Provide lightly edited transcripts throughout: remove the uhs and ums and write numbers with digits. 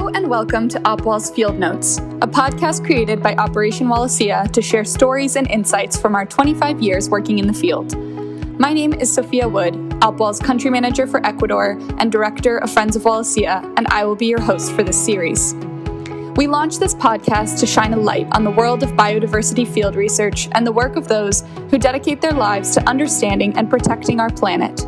Hello and welcome to Opwall's Field Notes, a podcast created by Operation Wallacea to share stories and insights from our 25 years working in the field. My name is Sophia Wood, Opwall's country manager for Ecuador and director of Friends of Wallacea, and I will be your host for this series. We launched this podcast to shine a light on the world of biodiversity field research and the work of those who dedicate their lives to understanding and protecting our planet.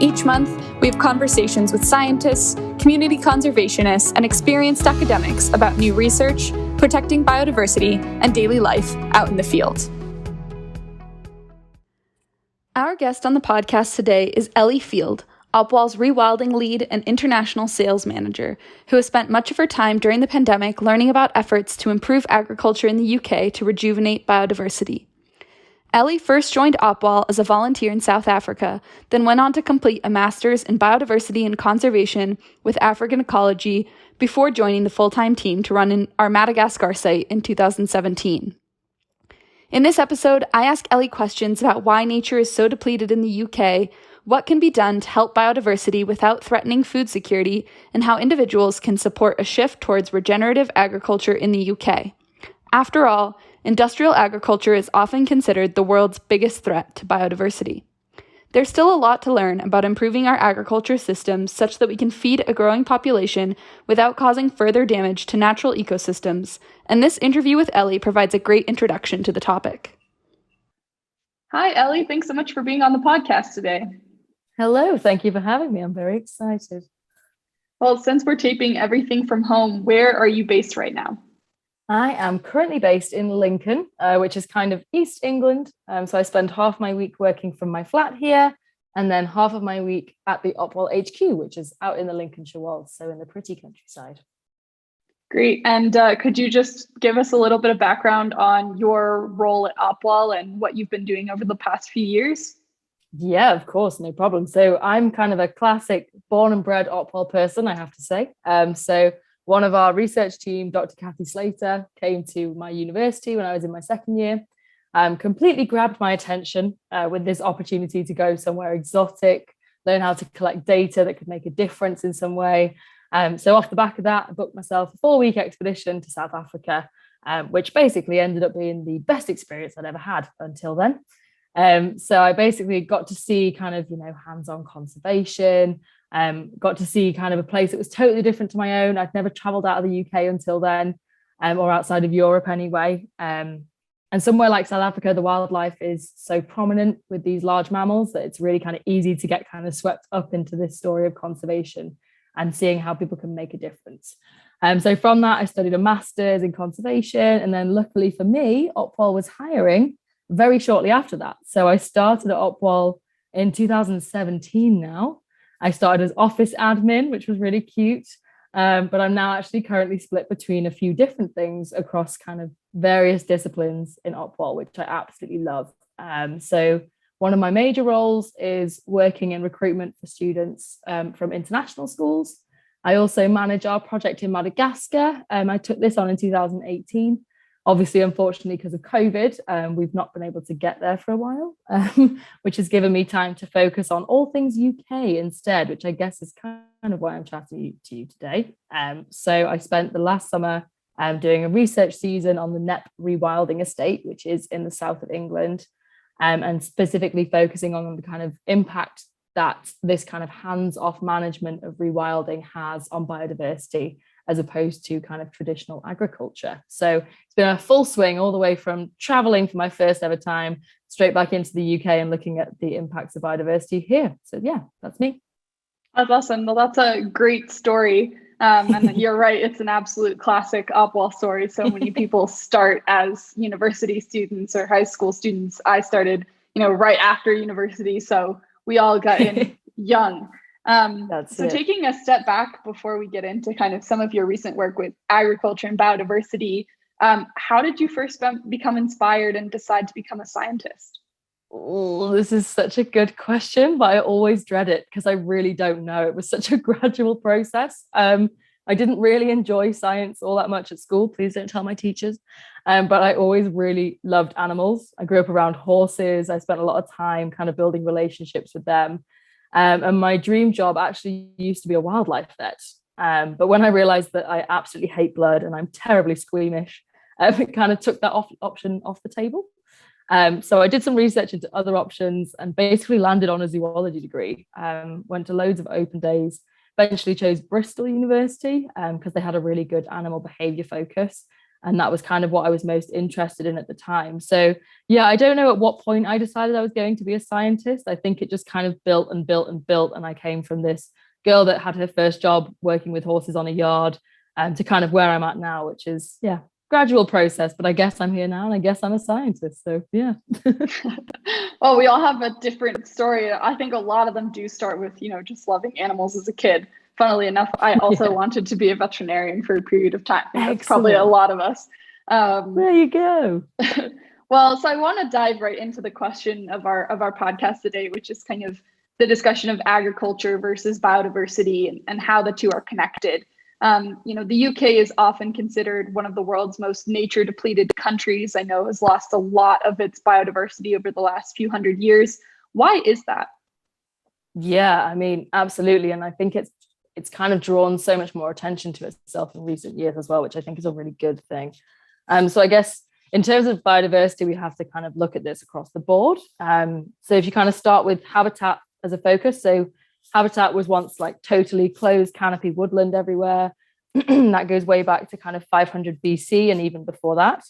Each month, we have conversations with scientists, community conservationists, and experienced academics about new research, protecting biodiversity, and daily life out in the field. Our guest on the podcast today is Ellie Field, Opwall's Rewilding lead and international sales manager, who has spent much of her time during the pandemic learning about efforts to improve agriculture in the UK to rejuvenate biodiversity. Ellie first joined Opwall as a volunteer in South Africa, then went on to complete a master's in biodiversity and conservation with African ecology before joining the full-time team to run our Madagascar site in 2017. In this episode, I ask Ellie questions about why nature is so depleted in the UK, what can be done to help biodiversity without threatening food security, and how individuals can support a shift towards regenerative agriculture in the UK. After all, industrial agriculture is often considered the world's biggest threat to biodiversity. There's still a lot to learn about improving our agriculture systems such that we can feed a growing population without causing further damage to natural ecosystems, and this interview with Ellie provides a great introduction to the topic. Hi, Ellie. Thanks so much for being on the podcast today. Hello. Thank you for having me. I'm very excited. Well, since we're taping everything from home, where are you based right now? I am currently based in Lincoln, which is kind of East England. So I spend half my week working from my flat here, and then half of my week at the Opwall HQ, which is out in the Lincolnshire Wolds, so in the pretty countryside. Great. And could you just give us a little bit of background on your role at Opwall and what you've been doing over the past few years? Yeah, of course, no problem. So I'm kind of a classic born and bred Opwall person, I have to say. So one of our research team, Dr. Kathy Slater, came to my university when I was in my second year, completely grabbed my attention with this opportunity to go somewhere exotic, learn how to collect data that could make a difference in some way. So off the back of that, I booked myself a 4-week expedition to South Africa, which basically ended up being the best experience I'd ever had until then. So I basically got to see kind of, hands-on conservation, got to see kind of a place that was totally different to my own. I'd never traveled out of the UK until then, or outside of Europe anyway. And somewhere like South Africa, the wildlife is so prominent with these large mammals that it's really kind of easy to get kind of swept up into this story of conservation and seeing how people can make a difference. So from that, I studied a master's in conservation. And then luckily for me, Opwall was hiring very shortly after that. So I started at Opwall in 2017 now. I started as office admin, which was really cute. But I'm now actually currently split between a few different things across kind of various disciplines in Opwall, which I absolutely love. So one of my major roles is working in recruitment for students from international schools. I also manage our project in Madagascar. I took this on in 2018. Obviously, unfortunately, because of COVID, we've not been able to get there for a while, which has given me time to focus on all things UK instead, which I guess is kind of why I'm chatting to you today. So I spent the last summer doing a research season on the NEP Rewilding estate, which is in the south of England, and specifically focusing on the kind of impact that this kind of hands-off management of rewilding has on biodiversity, as opposed to kind of traditional agriculture. So it's been a full swing all the way from traveling for my first ever time straight back into the UK and looking at the impacts of biodiversity here. So yeah, that's me. That's awesome. Well, that's a great story. And you're right, it's an absolute classic Opwall story. So many people start as university students or high school students. I started, right after university. So we all got in young. Taking a step back before we get into kind of some of your recent work with agriculture and biodiversity, how did you first become inspired and decide to become a scientist? Oh, this is such a good question, but I always dread it because I really don't know. It was such a gradual process. I didn't really enjoy science all that much at school. Please don't tell my teachers. But I always really loved animals. I grew up around horses. I spent a lot of time kind of building relationships with them. And my dream job actually used to be a wildlife vet. But when I realized that I absolutely hate blood and I'm terribly squeamish, it kind of took that option off the table. So I did some research into other options and basically landed on a zoology degree. Went to loads of open days, eventually chose Bristol University because they had a really good animal behavior focus. And that was kind of what I was most interested in at the time. So yeah, I don't know at what point I decided I was going to be a scientist. I think it just kind of built and built and built. And I came from this girl that had her first job working with horses on a yard to kind of where I'm at now, which is, yeah, gradual process, but I guess I'm here now and I guess I'm a scientist. So yeah. Well, we all have a different story. I think a lot of them do start with, just loving animals as a kid. Funnily enough, I also wanted to be a veterinarian for a period of time. I think that's probably a lot of us. There you go. Well, so I want to dive right into the question of our podcast today, which is kind of the discussion of agriculture versus biodiversity and how the two are connected. The UK is often considered one of the world's most nature depleted countries. I know has lost a lot of its biodiversity over the last few hundred years. Why is that? Yeah, I mean, absolutely. And I think it's kind of drawn so much more attention to itself in recent years as well, which I think is a really good thing. So I guess in terms of biodiversity, we have to kind of look at this across the board. So if you kind of start with habitat as a focus, so habitat was once like totally closed canopy woodland everywhere. That goes way back to kind of 500 BC and even before that.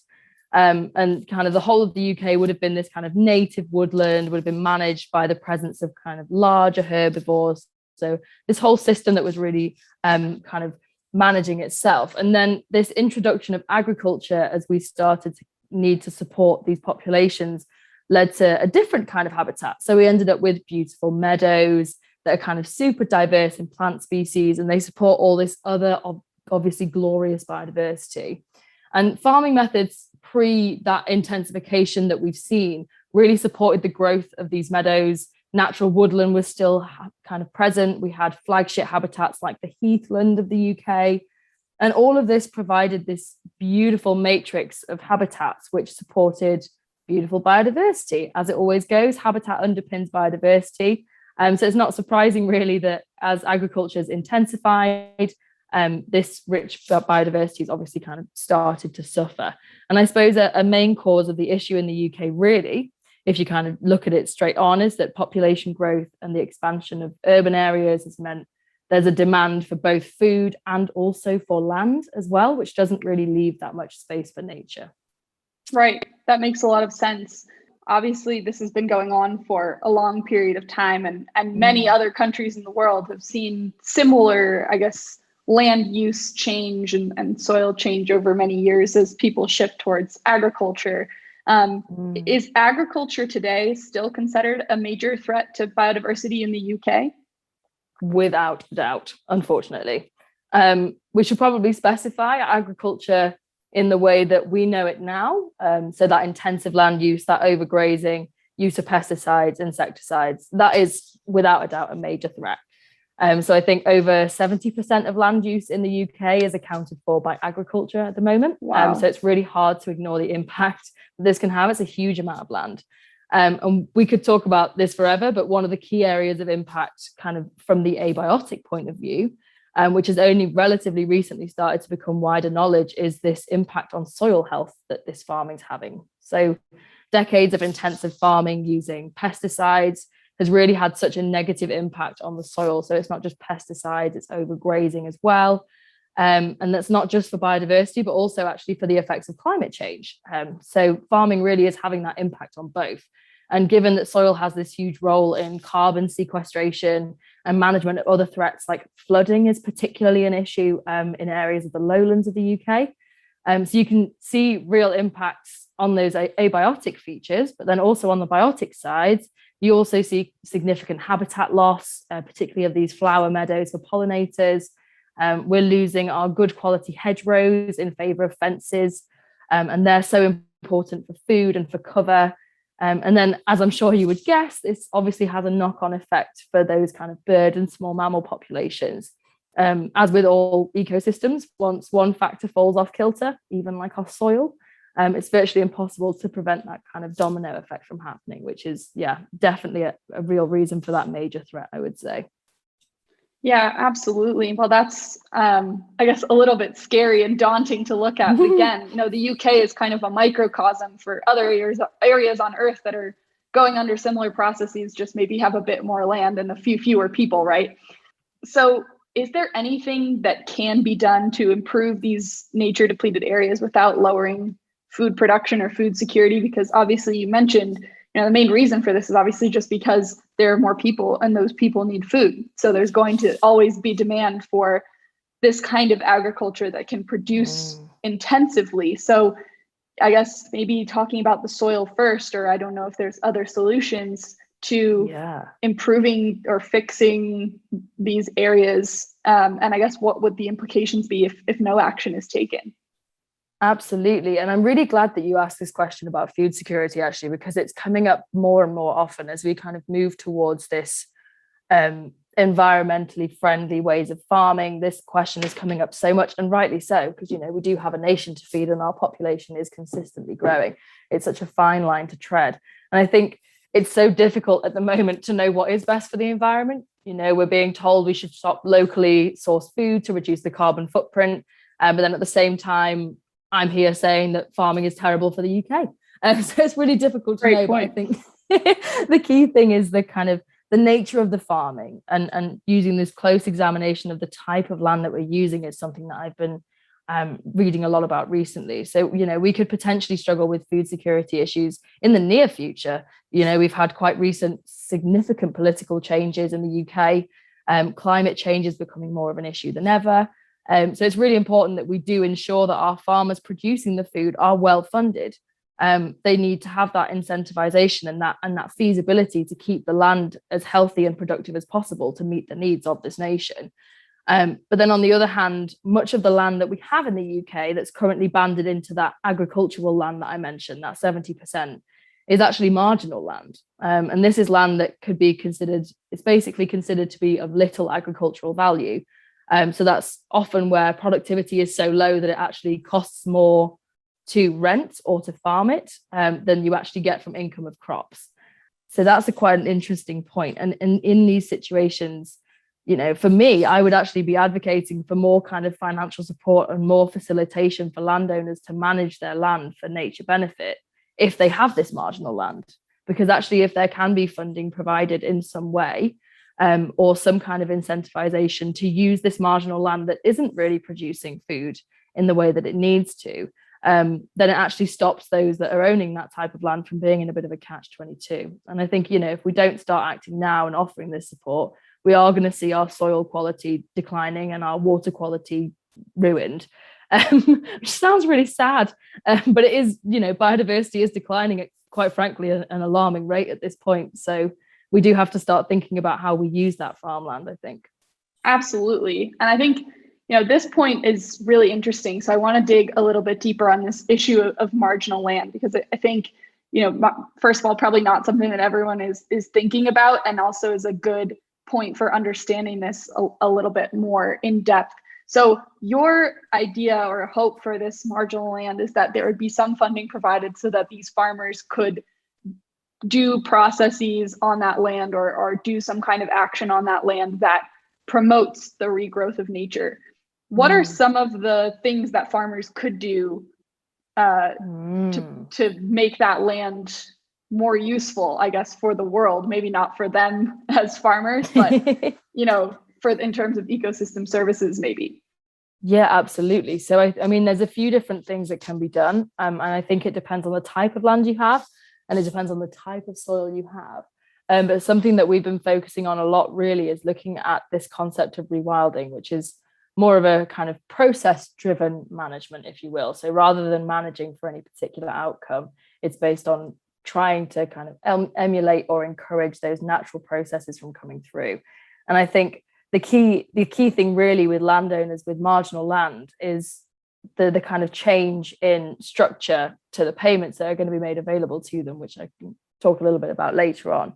And kind of the whole of the UK would have been this kind of native woodland, would have been managed by the presence of kind of larger herbivores. So this whole system that was really kind of managing itself. And then this introduction of agriculture as we started to need to support these populations led to a different kind of habitat. So we ended up with beautiful meadows that are kind of super diverse in plant species, and they support all this other obviously glorious biodiversity. And farming methods pre that intensification that we've seen really supported the growth of these meadows. Natural woodland was still kind of present. We had flagship habitats like the heathland of the UK. And all of this provided this beautiful matrix of habitats which supported beautiful biodiversity. As it always goes, habitat underpins biodiversity. So it's not surprising really that as agriculture has intensified, this rich biodiversity has obviously kind of started to suffer. And I suppose a main cause of the issue in the UK really, if you kind of look at it straight on, is that population growth and the expansion of urban areas has meant there's a demand for both food and also for land as well, which doesn't really leave that much space for nature. Right. That makes a lot of sense. Obviously, this has been going on for a long period of time, and many other countries in the world have seen similar, I guess, land use change and soil change over many years as people shift towards agriculture. Is agriculture today still considered a major threat to biodiversity in the UK? Without doubt, unfortunately. We should probably specify agriculture in the way that we know it now. So that intensive land use, that overgrazing, use of pesticides, insecticides, that is without a doubt a major threat. So I think over 70% of land use in the UK is accounted for by agriculture at the moment. Wow. So it's really hard to ignore the impact that this can have. It's a huge amount of land. And we could talk about this forever, but one of the key areas of impact kind of from the abiotic point of view, which has only relatively recently started to become wider knowledge, is this impact on soil health that this farming's having. So decades of intensive farming using pesticides has really had such a negative impact on the soil. So it's not just pesticides, it's overgrazing as well. And that's not just for biodiversity, but also actually for the effects of climate change. So farming really is having that impact on both. And given that soil has this huge role in carbon sequestration and management of other threats like flooding is particularly an issue in areas of the lowlands of the UK. So you can see real impacts on those abiotic features, but then also on the biotic side, you also see significant habitat loss, particularly of these flower meadows for pollinators. We're losing our good quality hedgerows in favour of fences, and they're so important for food and for cover. And then, as I'm sure you would guess, this obviously has a knock-on effect for those kind of bird and small mammal populations. As with all ecosystems, once one factor falls off kilter, even like our soil, it's virtually impossible to prevent that kind of domino effect from happening, which is, yeah, definitely a real reason for that major threat, I would say. Yeah, absolutely. Well, that's, I guess, a little bit scary and daunting to look at. But again, the UK is kind of a microcosm for other areas on Earth that are going under similar processes, just maybe have a bit more land and a few fewer people, right? So, is there anything that can be done to improve these nature depleted areas without lowering food production or food security? Because obviously, you mentioned, the main reason for this is obviously just because there are more people and those people need food. So there's going to always be demand for this kind of agriculture that can produce intensively. So I guess maybe talking about the soil first, or I don't know if there's other solutions to improving or fixing these areas. And I guess what would the implications be if no action is taken? Absolutely. And I'm really glad that you asked this question about food security, actually, because it's coming up more and more often as we kind of move towards this environmentally friendly ways of farming. This question is coming up so much, and rightly so, because, we do have a nation to feed and our population is consistently growing. It's such a fine line to tread. And I think it's so difficult at the moment to know what is best for the environment. We're being told we should stop locally sourced food to reduce the carbon footprint. But then at the same time, I'm here saying that farming is terrible for the UK. So it's really difficult to know. But I think the key thing is the kind of the nature of the farming and using this close examination of the type of land that we're using is something that I've been reading a lot about recently. So, we could potentially struggle with food security issues in the near future. We've had quite recent significant political changes in the UK. Climate change is becoming more of an issue than ever. So it's really important that we do ensure that our farmers producing the food are well funded. They need to have that incentivization and that feasibility to keep the land as healthy and productive as possible to meet the needs of this nation. But then on the other hand, much of the land that we have in the UK that's currently banded into that agricultural land that I mentioned, that 70%, is actually marginal land. And this is land that could be considered, it's basically considered to be of little agricultural value. So that's often where productivity is so low that it actually costs more to rent or to farm it than you actually get from income of crops. So that's quite an interesting point. And in these situations, for me, I would actually be advocating for more kind of financial support and more facilitation for landowners to manage their land for nature benefit if they have this marginal land. Because actually, if there can be funding provided in some way, or some kind of incentivization to use this marginal land that isn't really producing food in the way that it needs to, then it actually stops those that are owning that type of land from being in a bit of a catch-22. And I think, if we don't start acting now and offering this support, we are going to see our soil quality declining and our water quality ruined, which sounds really sad. But it is, biodiversity is declining at, quite frankly, an alarming rate at this point. So we do have to start thinking about how we use that farmland, I think. Absolutely. And I think, this point is really interesting. So I want to dig a little bit deeper on this issue of marginal land, because I think, first of all, probably not something that everyone is thinking about, and also is a good point for understanding this a little bit more in depth. So your idea or hope for this marginal land is that there would be some funding provided so that these farmers could do processes on that land or do some kind of action on that land that promotes the regrowth of nature. What are some of the things that farmers could do to make that land more useful, I guess, for the world? Maybe not for them as farmers, but for in terms of ecosystem services, maybe. Yeah, absolutely. So I mean, there's a few different things that can be done, and I think it depends on the type of land you have, and it depends on the type of soil you have. But something that we've been focusing on a lot really is looking at this concept of rewilding, which is more of a kind of process-driven management, if you will. So rather than managing for any particular outcome, it's based on trying to kind of emulate or encourage those natural processes from coming through. And I think the key thing really with landowners with marginal land is the kind of change in structure to the payments that are going to be made available to them, which I can talk a little bit about later on.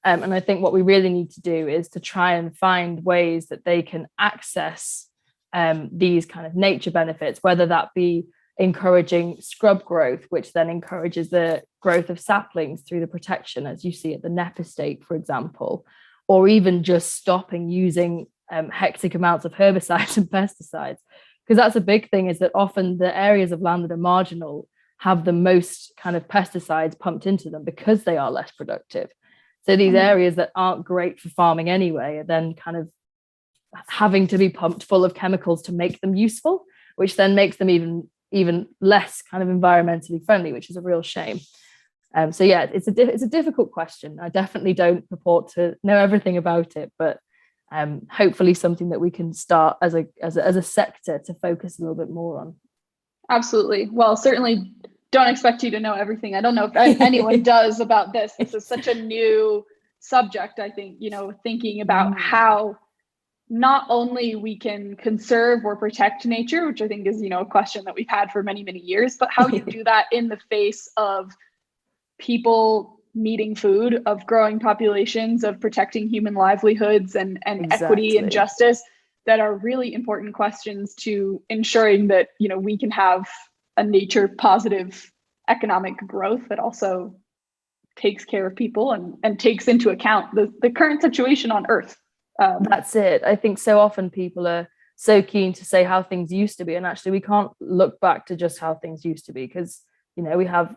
And I think what we really need to do is to try and find ways that they can access these kind of nature benefits, whether that be encouraging scrub growth, which then encourages the growth of saplings through the protection, as you see at the Nep estate, for example, or even just stopping using hectic amounts of herbicides and pesticides. Because that's a big thing, is that often the areas of land that are marginal have the most kind of pesticides pumped into them because they are less productive. So these areas that aren't great for farming anyway are then kind of having to be pumped full of chemicals to make them useful, which then makes them even less kind of environmentally friendly, which is a real shame. So yeah, it's a difficult question. I definitely don't purport to know everything about it, but hopefully something that we can start as a sector to focus a little bit more on. Absolutely. Well, certainly don't expect you to know everything. I don't know if anyone does about this. This is such a new subject, I think, thinking about how not only we can conserve or protect nature, which I think is, a question that we've had for many, many years, but how you do that in the face of people needing food, of growing populations, of protecting human livelihoods and equity and justice, that are really important questions to ensuring that, we can have a nature positive economic growth that also takes care of people and takes into account the current situation on Earth. That's it. I think so often people are so keen to say how things used to be, and actually we can't look back to just how things used to be, because we have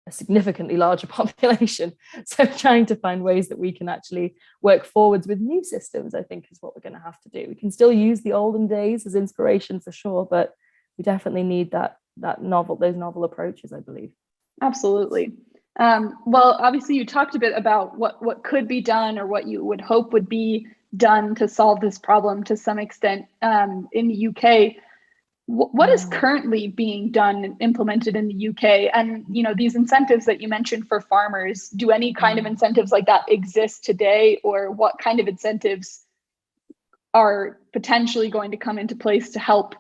a significantly larger population. So trying to find ways that we can actually work forwards with new systems, I think, is what we're going to have to do. We can still use the olden days as inspiration for sure, but we definitely need those novel approaches, I believe. Absolutely. Well, obviously you talked a bit about what could be done, or what you would hope would be done to solve this problem to some extent in the UK. What is currently being done and implemented in the UK? And, these incentives that you mentioned for farmers, do any kind of incentives like that exist today? Or what kind of incentives are potentially going to come into place to help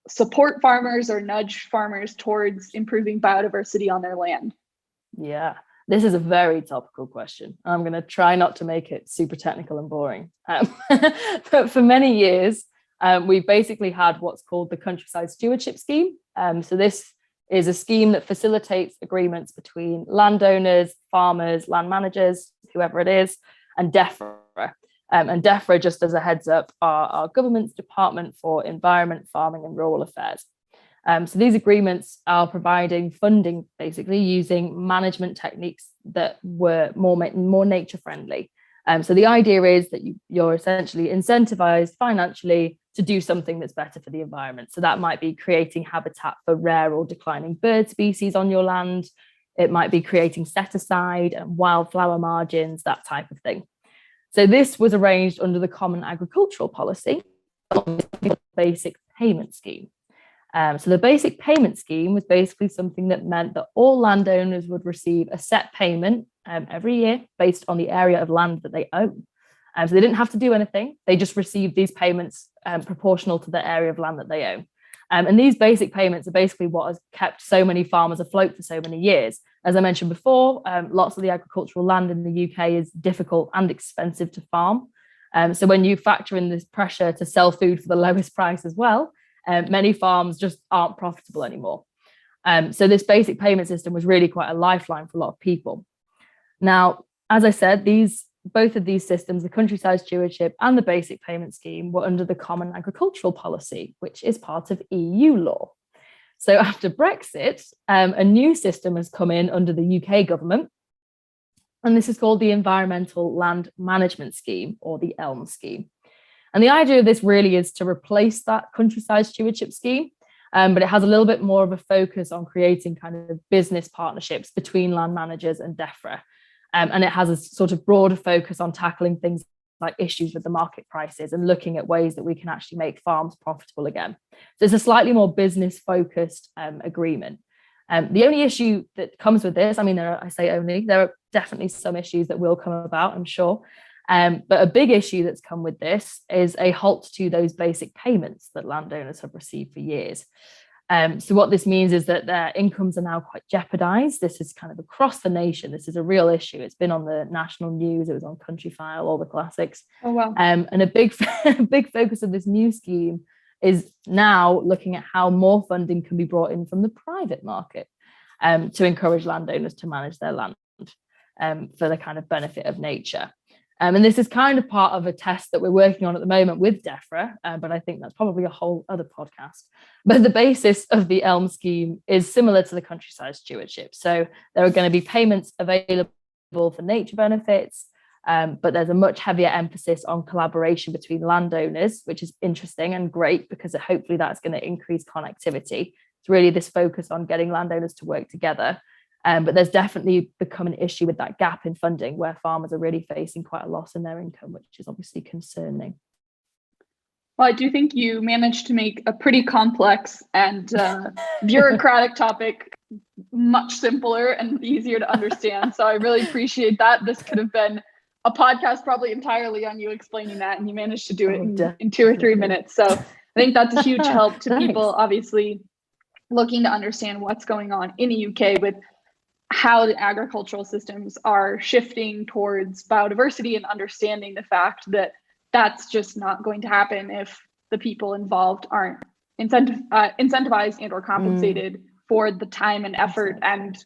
support farmers or nudge farmers towards improving biodiversity on their land? Yeah, this is a very topical question. I'm going to try not to make it super technical and boring. But for many years, we've basically had what's called the Countryside Stewardship Scheme. So this is a scheme that facilitates agreements between landowners, farmers, land managers, whoever it is, and DEFRA. And DEFRA, just as a heads up, are our government's Department for Environment, Farming and Rural Affairs. So these agreements are providing funding, basically using management techniques that were more nature friendly. So the idea is that you're essentially incentivized financially to do something that's better for the environment. So that might be creating habitat for rare or declining bird species on your land. It might be creating set aside and wildflower margins, that type of thing. So this was arranged under the Common Agricultural Policy, Basic Payment Scheme. So the Basic Payment Scheme was basically something that meant that all landowners would receive a set payment every year based on the area of land that they own. So they didn't have to do anything. They just received these payments proportional to the area of land that they own. And these basic payments are basically what has kept so many farmers afloat for so many years. As I mentioned before, lots of the agricultural land in the UK is difficult and expensive to farm. So when you factor in this pressure to sell food for the lowest price as well, many farms just aren't profitable anymore. So this basic payment system was really quite a lifeline for a lot of people. Now, as I said, both of these systems, the Countryside Stewardship and the Basic Payment Scheme, were under the Common Agricultural Policy, which is part of EU law. So after Brexit, a new system has come in under the UK government, and this is called the Environmental Land Management Scheme, or the ELM scheme. And the idea of this really is to replace that Countryside Stewardship Scheme, but it has a little bit more of a focus on creating kind of business partnerships between land managers and DEFRA. And it has a sort of broader focus on tackling things like issues with the market prices and looking at ways that we can actually make farms profitable again. So it's a slightly more business focused agreement. The only issue that comes with this, there are definitely some issues that will come about, I'm sure. But a big issue that's come with this is a halt to those basic payments that landowners have received for years. So what this means is that their incomes are now quite jeopardized. This is kind of across the nation. This is a real issue. It's been on the national news. It was on Countryfile, all the classics. Oh, wow. And a big focus of this new scheme is now looking at how more funding can be brought in from the private market to encourage landowners to manage their land for the kind of benefit of nature. And this is kind of part of a test that we're working on at the moment with DEFRA, but I think that's probably a whole other podcast. But the basis of the ELM scheme is similar to the countryside stewardship. So there are going to be payments available for nature benefits, but there's a much heavier emphasis on collaboration between landowners, which is interesting and great because hopefully that's going to increase connectivity. It's really this focus on getting landowners to work together. But there's definitely become an issue with that gap in funding where farmers are really facing quite a loss in their income, which is obviously concerning. Well, I do think you managed to make a pretty complex and bureaucratic topic much simpler and easier to understand. So I really appreciate that. This could have been a podcast probably entirely on you explaining that, and you managed to do it in 2 or 3 minutes. So I think that's a huge help to people, obviously, looking to understand what's going on in the UK with how the agricultural systems are shifting towards biodiversity and understanding the fact that that's just not going to happen if the people involved aren't incentivized and or compensated for the time and effort and,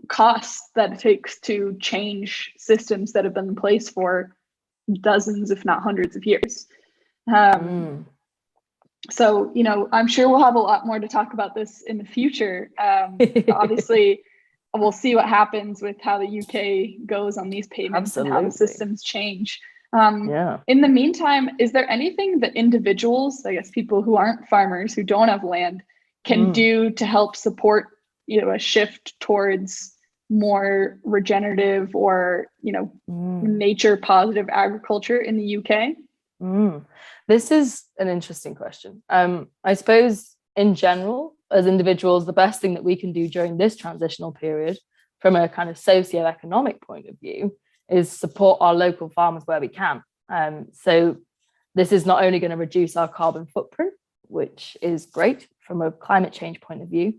costs that it takes to change systems that have been in place for dozens, if not hundreds of years. So, I'm sure we'll have a lot more to talk about this in the future. Obviously, we'll see what happens with how the UK goes on these payments and how the systems change. In the meantime, is there anything that individuals, I guess people who aren't farmers, who don't have land, can do to help support, a shift towards more regenerative or, nature positive agriculture in the UK? This is an interesting question. I suppose in general, as individuals, the best thing that we can do during this transitional period from a kind of socioeconomic point of view is support our local farmers where we can. So this is not only going to reduce our carbon footprint, which is great from a climate change point of view,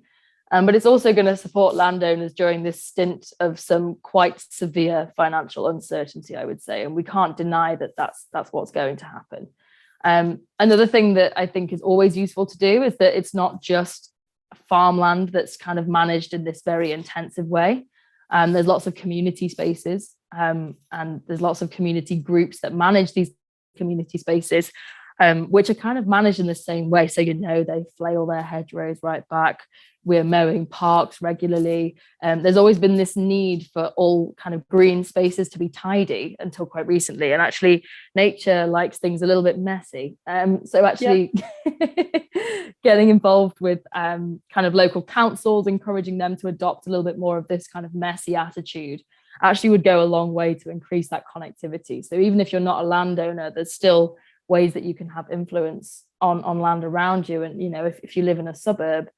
but it's also going to support landowners during this stint of some quite severe financial uncertainty, I would say. And we can't deny that that's what's going to happen. Another thing that I think is always useful to do is that it's not just farmland that's kind of managed in this very intensive way. There's lots of community spaces and there's lots of community groups that manage these community spaces, which are kind of managed in the same way. So, they flail their hedgerows right back. We're mowing parks regularly. There's always been this need for all kind of green spaces to be tidy until quite recently. And actually, nature likes things a little bit messy. So actually getting involved with kind of local councils, encouraging them to adopt a little bit more of this kind of messy attitude actually would go a long way to increase that connectivity. So even if you're not a landowner, there's still ways that you can have influence on land around you. And, if you live in a suburb,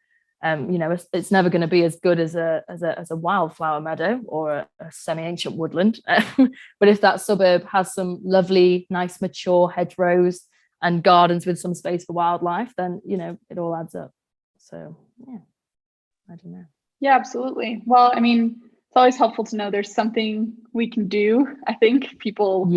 it's never going to be as good as a wildflower meadow or a semi-ancient woodland. But if that suburb has some lovely, nice, mature hedgerows and gardens with some space for wildlife, then, it all adds up. So, I don't know. Yeah, absolutely. Well, it's always helpful to know there's something we can do. I think people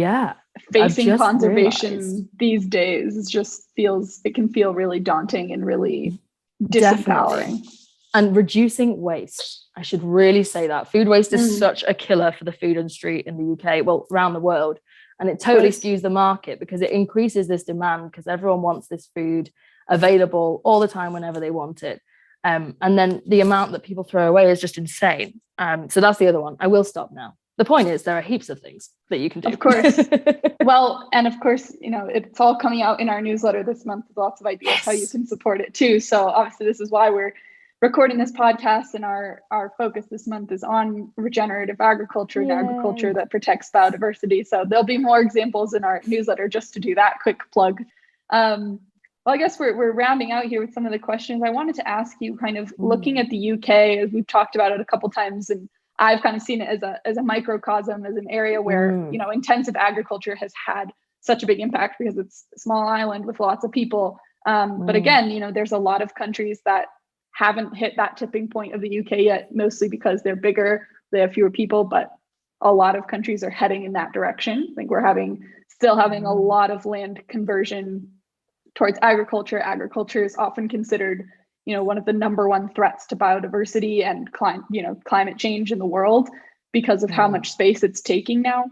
facing conservation these days it can feel really daunting and really disempowering. And reducing waste. I should really say that. Food waste is such a killer for the food industry in the UK, well, around the world. And it totally skews the market because it increases this demand because everyone wants this food available all the time whenever they want it. And then the amount that people throw away is just insane. So that's the other one. I will stop now. The point is there are heaps of things that you can do. Of course. Well, and of course, it's all coming out in our newsletter this month with lots of ideas how you can support it too. So obviously this is why we're recording this podcast, and our focus this month is on regenerative agriculture and agriculture that protects biodiversity. So there'll be more examples in our newsletter just to do that quick plug. Well, I guess we're rounding out here with some of the questions. I wanted to ask you, kind of looking at the UK, as we've talked about it a couple times, and I've kind of seen it as a microcosm, as an area where, intensive agriculture has had such a big impact because it's a small island with lots of people. But again, there's a lot of countries that haven't hit that tipping point of the UK yet, mostly because they're bigger, they have fewer people, but a lot of countries are heading in that direction. I think we're still having a lot of land conversion towards agriculture. Agriculture is often considered, one of the number one threats to biodiversity and climate change in the world because of how much space it's taking now.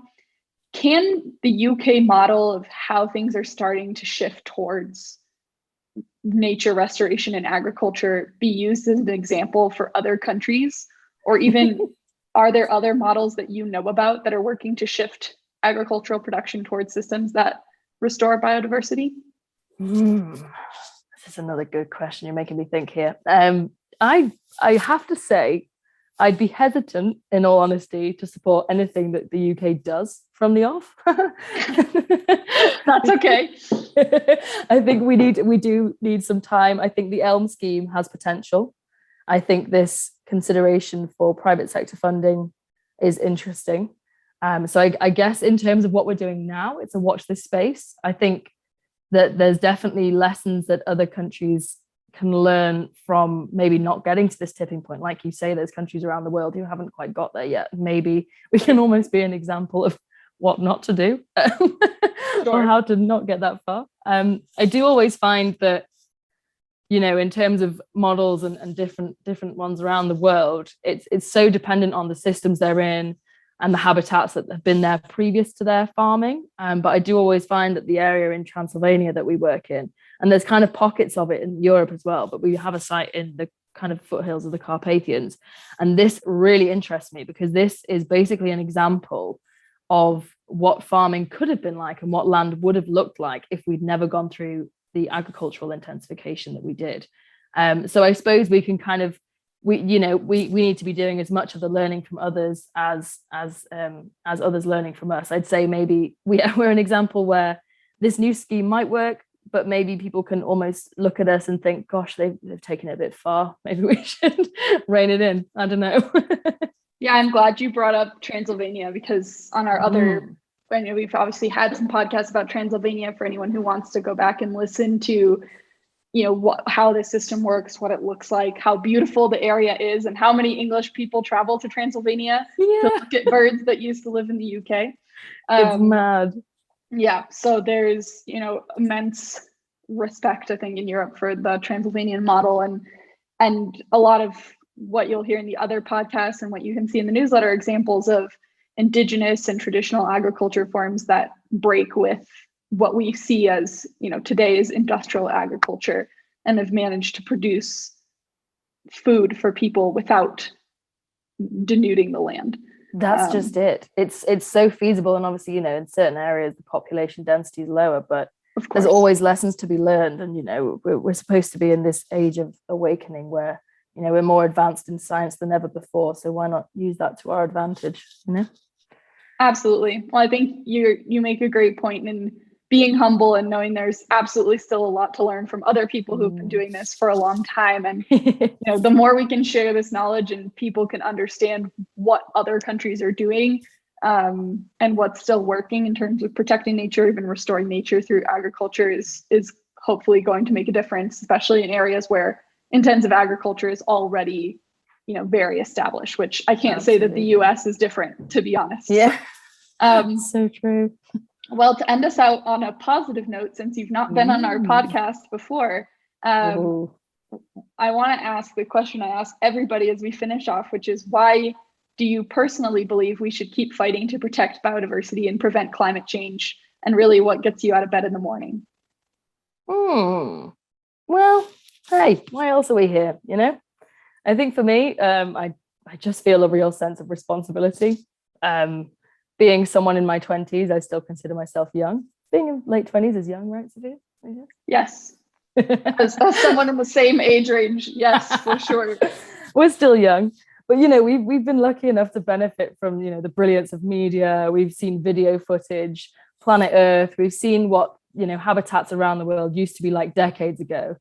can the UK model of how things are starting to shift towards nature restoration and agriculture be used as an example for other countries? Or even are there other models that you know about that are working to shift agricultural production towards systems that restore biodiversity? This is another good question. You're making me think here. I have to say, I'd be hesitant, in all honesty, to support anything that the UK does from the off. That's okay. I think we do need some time. I think the ELM scheme has potential. I think this consideration for private sector funding is interesting. So I guess in terms of what we're doing now, it's a watch this space. I think that there's definitely lessons that other countries can learn from maybe not getting to this tipping point. Like you say, there's countries around the world who haven't quite got there yet. Maybe we can almost be an example of what not to do or how to not get that far. I do always find that, you know, in terms of models and different ones around the world, it's so dependent on the systems they're in and the habitats that have been there previous to their farming. But I do always find that the area in Transylvania that we work in, and there's kind of pockets of it in Europe as well, but we have a site in the kind of foothills of the Carpathians. And this really interests me because this is basically an example of what farming could have been like and what land would have looked like if we'd never gone through the agricultural intensification that we did. So I suppose we can kind of, we need to be doing as much of the learning from others as others learning from us. I'd say maybe we're an example where this new scheme might work, but maybe people can almost look at us and think, gosh, they've taken it a bit far. Maybe we should rein it in. I don't know. Yeah, I'm glad you brought up Transylvania because on our other, I know we've obviously had some podcasts about Transylvania for anyone who wants to go back and listen to, you know, how the system works, what it looks like, how beautiful the area is, and how many English people travel to Transylvania to look at birds that used to live in the UK. It's mad. Yeah, so there's, you know, immense respect, I think, in Europe for the Transylvanian model, and a lot of what you'll hear in the other podcasts and what you can see in the newsletter, examples of indigenous and traditional agriculture forms that break with what we see as, you know, today's industrial agriculture and have managed to produce food for people without denuding the land. That's just it. It's so feasible. And obviously, you know, in certain areas, the population density is lower, but there's always lessons to be learned. And, you know, we're supposed to be in this age of awakening where, you know, we're more advanced in science than ever before. So why not use that to our advantage, you know? Absolutely. Well, I think you make a great point in being humble and knowing there's absolutely still a lot to learn from other people who've been doing this for a long time. And, you know, the more we can share this knowledge and people can understand what other countries are doing and what's still working in terms of protecting nature, even restoring nature through agriculture is hopefully going to make a difference, especially in areas where intensive agriculture is already, you know, very established, which I can't say that the US is different, to be honest. Yeah. So true. Well, to end us out on a positive note, since you've not been on our podcast before, I want to ask the question I ask everybody as we finish off, which is, why do you personally believe we should keep fighting to protect biodiversity and prevent climate change? And really, what gets you out of bed in the morning? Well, hey, why else are we here? You know, I think for me, I just feel a real sense of responsibility. Being someone in my 20s, I still consider myself young. Being in late 20s is young, right, Sophia? Yes. as someone in the same age range, yes, for sure. We're still young. But, you know, we've been lucky enough to benefit from, you know, the brilliance of media. We've seen video footage, Planet Earth. We've seen what, you know, habitats around the world used to be like decades ago.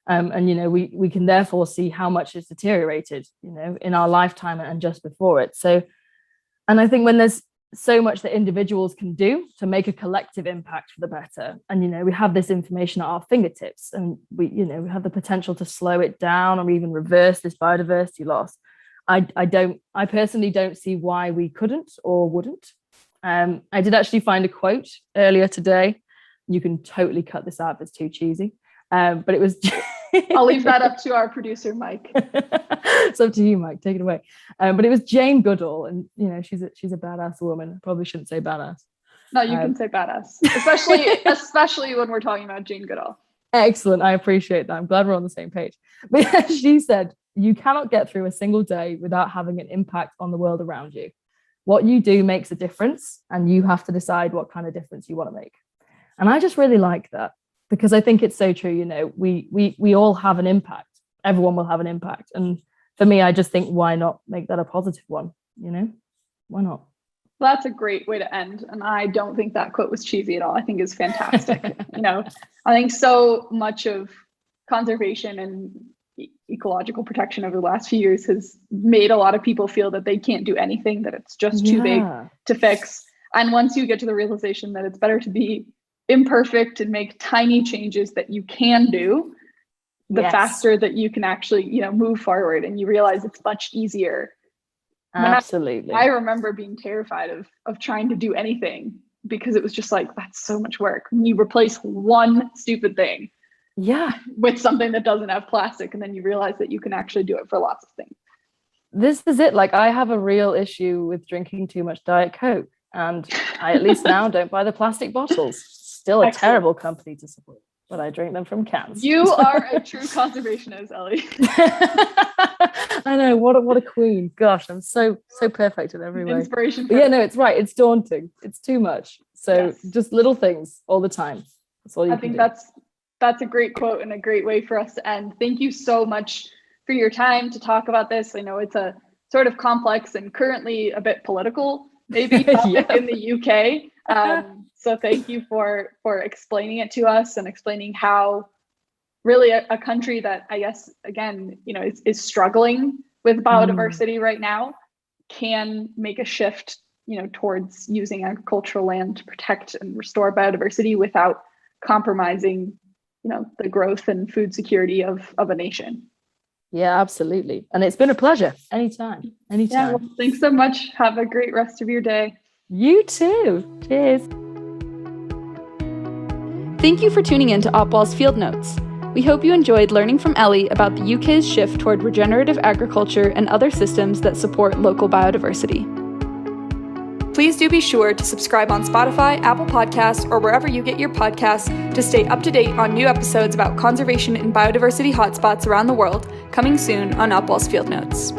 And, you know, we can therefore see how much it's deteriorated, you know, in our lifetime and just before it. So, and I think when there's so much that individuals can do to make a collective impact for the better, and, you know, we have this information at our fingertips, and we have the potential to slow it down or even reverse this biodiversity loss. I personally don't see why we couldn't or wouldn't. I did actually find a quote earlier today. You can totally cut this out if it's too cheesy. But it was I'll leave that up to our producer, Mike. It's up to you, Mike. Take it away. But it was Jane Goodall, and, you know, she's a badass woman. I probably shouldn't say badass. No, you can say badass, especially when we're talking about Jane Goodall. Excellent. I appreciate that. I'm glad we're on the same page. But she said, you cannot get through a single day without having an impact on the world around you. What you do makes a difference, and you have to decide what kind of difference you want to make. And I just really like that, because I think it's so true. You know, we all have an impact. Everyone will have an impact. And for me, I just think, why not make that a positive one? You know, why not? Well, that's a great way to end. And I don't think that quote was cheesy at all. I think it's fantastic. You know, I think so much of conservation and ecological protection over the last few years has made a lot of people feel that they can't do anything, that it's just too big to fix. And once you get to the realization that it's better to be imperfect and make tiny changes that you can do, the faster that you can actually, you know, move forward, and you realize it's much easier. Absolutely. I remember being terrified of trying to do anything, because it was just like, that's so much work. When you replace one stupid thing with something that doesn't have plastic, and then you realize that you can actually do it for lots of things. This is it. Like, I have a real issue with drinking too much Diet Coke, and I at least now don't buy the plastic bottles. Still a terrible company to support, but I drink them from cans. You are a true conservationist, Ellie. I know, what a queen. Gosh, I'm so perfect in every way. Inspiration. But yeah, no, it's right. It's daunting. It's too much. So just little things all the time. That's all you can do. I think that's a great quote and a great way for us to end. Thank you so much for your time to talk about this. I know it's a sort of complex and currently a bit political, maybe, topic in the UK. So thank you for explaining it to us, and explaining how really a country that, I guess, again, you know, is struggling with biodiversity right now can make a shift, you know, towards using agricultural land to protect and restore biodiversity without compromising, you know, the growth and food security of a nation. Yeah, absolutely. And it's been a pleasure. Anytime. Yeah, well, thanks so much. Have a great rest of your day. You too. Cheers. Thank you for tuning in to Opwall's Field Notes. We hope you enjoyed learning from Ellie about the UK's shift toward regenerative agriculture and other systems that support local biodiversity. Please do be sure to subscribe on Spotify, Apple Podcasts, or wherever you get your podcasts to stay up to date on new episodes about conservation and biodiversity hotspots around the world, coming soon on Opwall's Field Notes.